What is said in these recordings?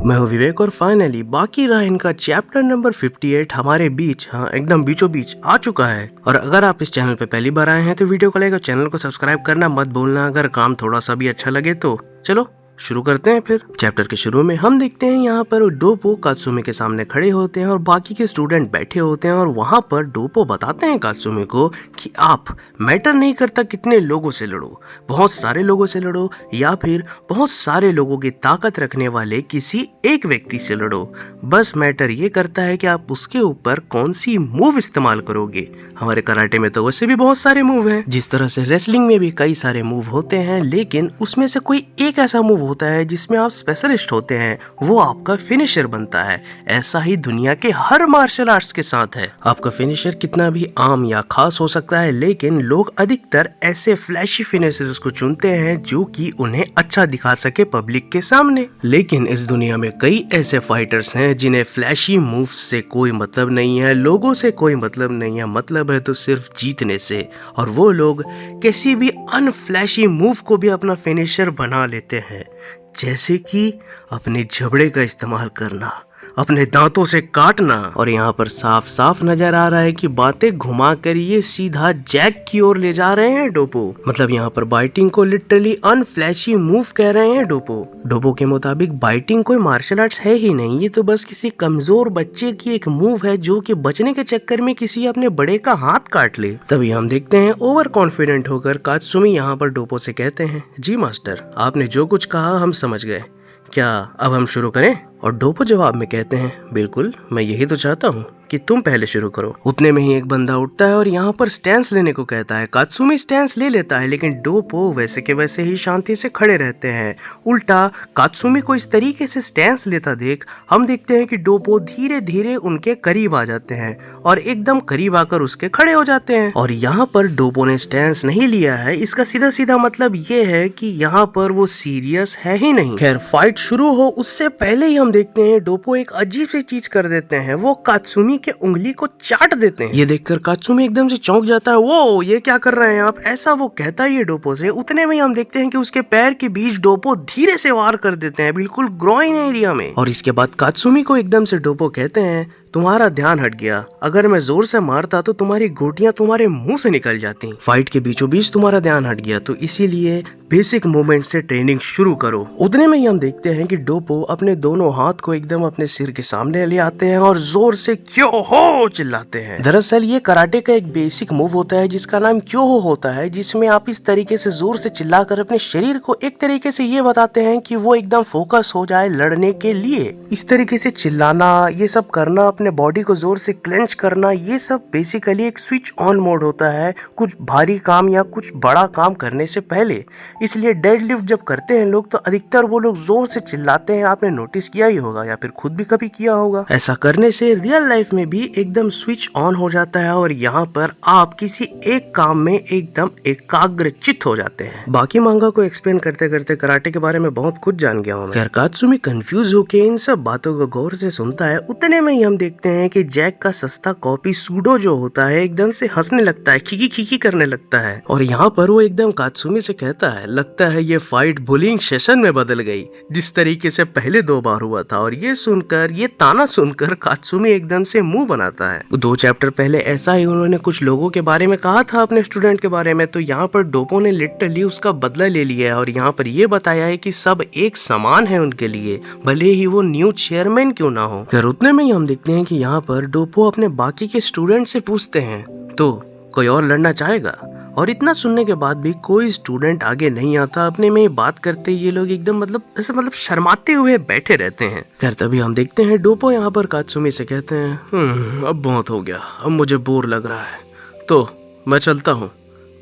मैं हूँ विवेक और फाइनली बाकी रहा इनका चैप्टर नंबर 58 हमारे बीच, हाँ एकदम बीचों बीच आ चुका है। और अगर आप इस चैनल पे पहली बार आए हैं तो वीडियो को लाइक और चैनल को सब्सक्राइब करना मत भूलना। अगर काम थोड़ा सा भी अच्छा लगे तो चलो शुरू करते हैं। फिर चैप्टर के शुरू में हम देखते हैं यहाँ पर डोपो कात्सुमी के सामने खड़े होते हैं और बाकी के स्टूडेंट बैठे होते हैं और वहाँ पर डोपो बताते हैं कात्सुमी को कि आप मैटर नहीं करता कितने लोगों से लड़ो, बहुत सारे लोगों से लड़ो या फिर बहुत सारे लोगों की ताकत रखने वाले किसी एक व्यक्ति से लड़ो, बस मैटर ये करता है कि आप उसके ऊपर कौन सी मूव इस्तेमाल करोगे। हमारे कराटे में तो वैसे भी बहुत सारे मूव हैं, जिस तरह से रेसलिंग में भी कई सारे मूव होते हैं, लेकिन उसमें से कोई एक ऐसा मूव होता है जिसमें आप स्पेशलिस्ट होते हैं, वो आपका फिनिशर बनता है। ऐसा ही दुनिया के हर मार्शल आर्ट्स के साथ है। आपका फिनिशर कितना भी आम या खास हो सकता है, लेकिन लोग अधिकतर ऐसे फ्लैशी फिनिशर्स को चुनते हैं जो कि उन्हें अच्छा दिखा सके पब्लिक के सामने। लेकिन इस दुनिया में कई ऐसे फाइटर्स हैं जिन्हें फ्लैशी मूव्स से कोई मतलब नहीं है, लोगों से कोई मतलब नहीं है, मतलब है तो सिर्फ जीतने से। और वो लोग किसी भी अनफ्लैशी मूव को भी अपना फिनिशर बना लेते हैं, जैसे कि अपने जबड़े का इस्तेमाल करना, अपने दांतों से काटना। और यहाँ पर साफ साफ नजर आ रहा है कि बातें घुमा कर ये सीधा जैक की ओर ले जा रहे हैं डोपो। मतलब यहाँ पर बाइटिंग को लिटरली अनफ्लैशी मूव कह रहे हैं डोपो। डोपो के मुताबिक बाइटिंग कोई मार्शल आर्ट्स है ही नहीं, ये तो बस किसी कमजोर बच्चे की एक मूव है जो कि बचने के चक्कर में किसी अपने बड़े का हाथ काट ले। तभी हम देखते हैं ओवर कॉन्फिडेंट होकर कात्सुमी यहाँ पर डोपो से कहते हैं, जी मास्टर, आपने जो कुछ कहा हम समझ गए, क्या अब हम शुरू करें? और डोपो जवाब में कहते हैं, बिल्कुल, मैं यही तो चाहता हूँ कि तुम पहले शुरू करो। उतने में ही एक बंदा उठता है और यहाँ पर स्टैंस लेने को कहता है। कात्सुमी स्टैंस ले लेता है, लेकिन डोपो वैसे के वैसे ही शांति से खड़े रहते हैं। उल्टा कात्सुमी को इस तरीके से स्टैंस लेता देख हम देखते हैं कि डोपो धीरे धीरे उनके करीब आ जाते हैं और एकदम करीब आकर उसके खड़े हो जाते हैं। और यहाँ पर डोपो ने स्टैंस नहीं लिया है, इसका सीधा सीधा मतलब ये है कि यहाँ पर वो सीरियस है ही नहीं। खैर, फाइट शुरू हो उससे पहले ही देखते हैं डोपो एक अजीब सी चीज कर देते हैं, वो कात्सुमी के उंगली को चाट देते हैं। ये देखकर कात्सुमी एकदम से चौंक जाता है, वो ये क्या कर रहे हैं आप, ऐसा वो कहता ही है डोपो से। उतने में हम देखते हैं कि उसके पैर के बीच डोपो धीरे से वार कर देते हैं, बिल्कुल ग्रोइन एरिया में। और इसके बाद कात्सुमी को एकदम से डोपो कहते हैं, तुम्हारा ध्यान हट गया, अगर मैं जोर से मारता तो तुम्हारी गोटियां तुम्हारे मुंह से निकल जाती। फाइट के बीचों बीच तुम्हारा ध्यान हट गया, तो इसीलिए बेसिक मूवमेंट से ट्रेनिंग शुरू करो। उतने में ही हम देखते हैं कि डोपो अपने दोनों हाथ को एकदम अपने सिर के सामने ले आते हैं और जोर से क्यों हो चिल्लाते हैं। दरअसल ये कराटे का एक बेसिक मूव होता है जिसका नाम क्यों हो होता है, जिसमें आप इस तरीके से जोर से चिल्लाकर अपने शरीर को एक तरीके से ये बताते हैं कि वो एकदम फोकस हो जाए लड़ने के लिए। इस तरीके से चिल्लाना, ये सब करना, अपने बॉडी को जोर से क्लेंच करना, ये सब बेसिकली एक स्विच ऑन मोड होता है कुछ भारी काम या कुछ बड़ा काम करने से पहले। इसलिए डेडलिफ्ट जब करते हैं लोग तो अधिकतर वो लोग जोर से चिल्लाते हैं, आपने नोटिस किया ही होगा या फिर खुद भी कभी किया होगा। ऐसा करने से रियल लाइफ में भी एकदम स्विच ऑन हो जाता है और यहाँ पर आप किसी एक काम में एकदम एकाग्रचित हो जाते हैं। बाकी मांगा को एक्सप्लेन करते करते कराटे के बारे में बहुत कुछ जान गया हूँ। खैर, कात्सुमी कंफ्यूज होके इन सब बातों को गौर से सुनता है। उतने में ही हम देखते हैं कि जैक का सस्ता कॉपी सूडो जो होता है एकदम से हंसने लगता है, खिकी खिकी करने लगता है। और यहाँ पर वो एकदम कात्सुमी से कहता है, लगता है ये फाइट बुलिंग सेशन में बदल गई जिस तरीके से पहले 2 बार हुआ था। और ये सुनकर, ये ताना सुनकर कात्सुमी एकदम से मुंह बनाता है। 2 चैप्टर पहले ऐसा ही उन्होंने कुछ लोगों के बारे में कहा था, अपने स्टूडेंट के बारे में, तो यहाँ पर डोपो ने लिटरली उसका बदला ले लिया है और यहाँ पर ये बताया है कि सब एक समान है उनके लिए, भले ही वो न्यू चेयरमैन क्यों ना हो। फिर उतने में ही हम देखते हैं कि यहाँ पर डोपो अपने बाकी के स्टूडेंट से पूछते हैं, तो कोई और लड़ना चाहेगा? और इतना सुनने के बाद भी कोई स्टूडेंट आगे नहीं आता। अपने में बात करते ये लोग एकदम मतलब शर्माते हुए बैठे रहते हैं। खैर, तभी हम देखते हैं डोपो यहाँ पर कात्सुमी से कहते हैं, अब बहुत हो गया, अब मुझे बोर लग रहा है, तो मैं चलता हूँ,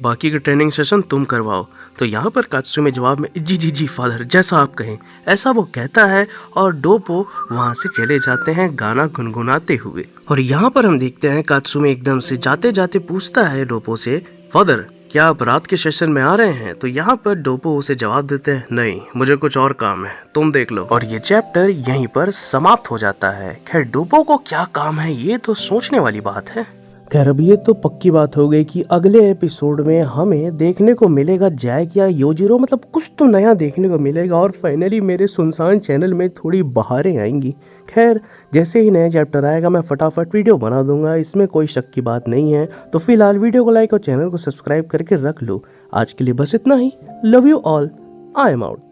बाकी का ट्रेनिंग सेशन तुम करवाओ। तो यहाँ पर कात्सुमी जवाब में, जी जी जी फादर, जैसा आप कहें, ऐसा वो कहता है और डोपो वहाँ से चले जाते हैं गाना गुनगुनाते हुए। और यहाँ पर हम देखते हैं कात्सुमी एकदम से जाते जाते पूछता है डोपो से, फादर, क्या आप रात के सेशन में आ रहे हैं? तो यहाँ पर डोपो उसे जवाब देते हैं, नहीं, मुझे कुछ और काम है, तुम देख लो। और ये चैप्टर यहीं पर समाप्त हो जाता है। खैर, डोपो को क्या काम है ये तो सोचने वाली बात है। खैर अब ये तो पक्की बात हो गई कि अगले एपिसोड में हमें देखने को मिलेगा जैक या योजिरो, मतलब कुछ तो नया देखने को मिलेगा और फाइनली मेरे सुनसान चैनल में थोड़ी बहारें आएंगी। खैर जैसे ही नया चैप्टर आएगा मैं फटाफट वीडियो बना दूंगा, इसमें कोई शक की बात नहीं है। तो फिलहाल वीडियो को लाइक और चैनल को सब्सक्राइब करके रख लो। आज के लिए बस इतना ही। Love you all. I am out.